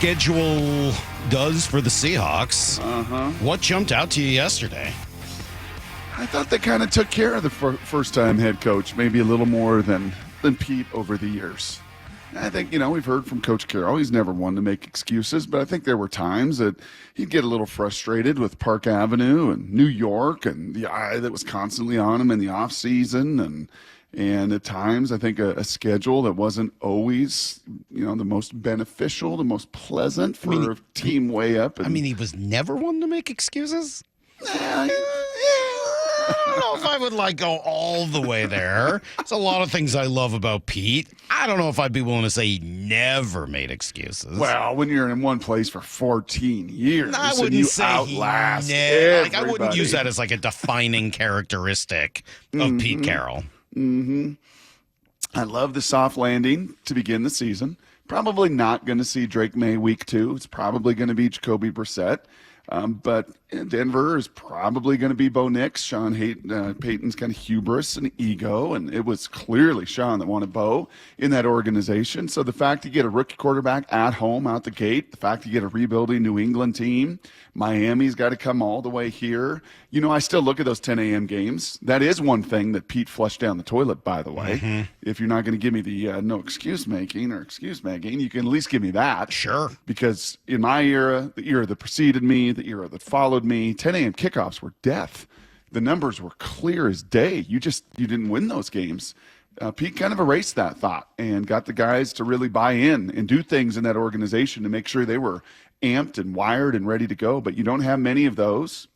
schedule does for the Seahawks. What jumped out to you yesterday? I thought they kind of took care of the first-time head coach, maybe a little more than Pete over the years. I think, we've heard from Coach Carroll. He's never one to make excuses, but I think there were times that he'd get a little frustrated with Park Avenue and New York and the eye that was constantly on him in the offseason. And at times, I think a schedule that wasn't always, the most beneficial, the most pleasant for a team way up. He was never one to make excuses? Yeah, I don't know if I would go all the way there. There's a lot of things I love about Pete. I don't know if I'd be willing to say he never made excuses. Well, when you're in one place for 14 years, I and wouldn't you say outlast I wouldn't use that as a defining characteristic of Pete Carroll. I love the soft landing to begin the season. Probably not going to see Drake May week 2. It's probably going to be Jacoby Brissett. But Denver is probably going to be Bo Nix. Sean Payton's kind of hubris and ego, and it was clearly Sean that wanted Bo in that organization. So the fact you get a rookie quarterback at home out the gate, the fact you get a rebuilding New England team, Miami's got to come all the way here. I still look at those 10 a.m. games. That is one thing that Pete flushed down the toilet, by the way. If you're not going to give me the no excuse making, you can at least give me that. Sure. Because in my era, the era that preceded me, the era that followed me, 10 a.m. kickoffs were death. The numbers were clear as day. You didn't win those games. Pete kind of erased that thought and got the guys to really buy in and do things in that organization to make sure they were amped and wired and ready to go. But you don't have many of those.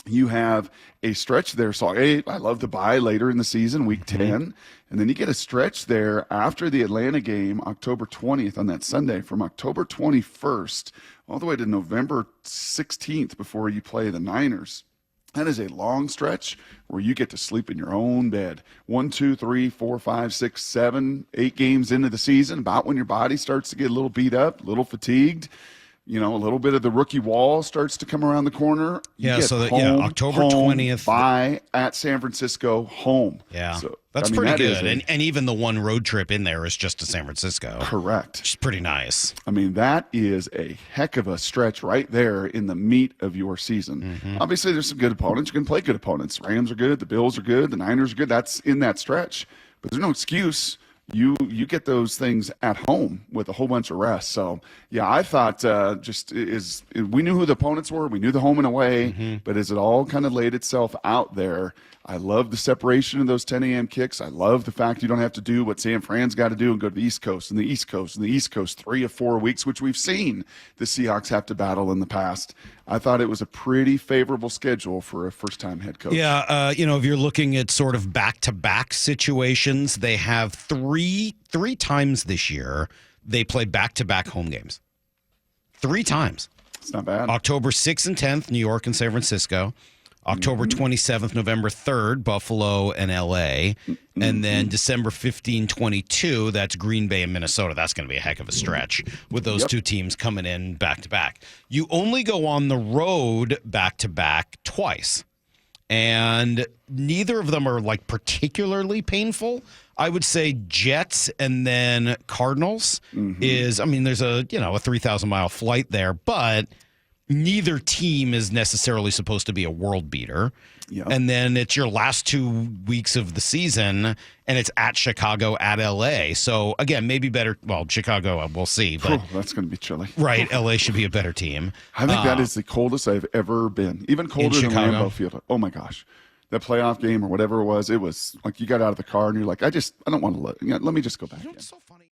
You have a stretch there. So I love the bye later in the season, week 10. And then you get a stretch there after the Atlanta game, October 20th on that Sunday, from October 21st all the way to November 16th before you play the Niners. That is a long stretch where you get to sleep in your own bed. 1, 2, 3, 4, 5, 6, 7, 8 games into the season, about when your body starts to get a little beat up, a little fatigued. A little bit of the rookie wall starts to come around the corner. October 20th. Bye at San Francisco, home. Yeah, so, that's pretty good. And even the one road trip in there is just to San Francisco. Correct. Which is pretty nice. That is a heck of a stretch right there in the meat of your season. Obviously, there's some good opponents. You can play good opponents. Rams are good. The Bills are good. The Niners are good. That's in that stretch. But there's no excuse. You get those things at home with a whole bunch of rest. So, I thought we knew who the opponents were. We knew the home and away. But as it all kind of laid itself out there, I love the separation of those 10 a.m. kicks. I love the fact you don't have to do what San Fran's got to do and go to the East Coast and the East Coast and the East Coast 3 of 4 weeks, which we've seen the Seahawks have to battle in the past. I thought it was a pretty favorable schedule for a first-time head coach. Yeah, if you're looking at sort of back-to-back situations, they have three times this year they played back-to-back home games. 3 times. It's not bad. October 6th and 10th, New York and San Francisco. October 27th, November 3rd, Buffalo and L.A. And then December 15, 22, that's Green Bay and Minnesota. That's going to be a heck of a stretch with those two teams coming in back-to-back. You only go on the road back-to-back twice. And neither of them are particularly painful. I would say Jets and then Cardinals is, there's a 3,000-mile flight there, but neither team is necessarily supposed to be a world beater. Yep. And then it's your last 2 weeks of the season, and it's at Chicago, at L.A. So, again, maybe better. Well, Chicago, we'll see. But that's going to be chilly. Right. L.A. should be a better team. I think that is the coldest I've ever been. Even colder than Lambeau Field. Oh, my gosh. That playoff game or whatever it was like you got out of the car and you're like, I don't want to let me just go back. It's so funny.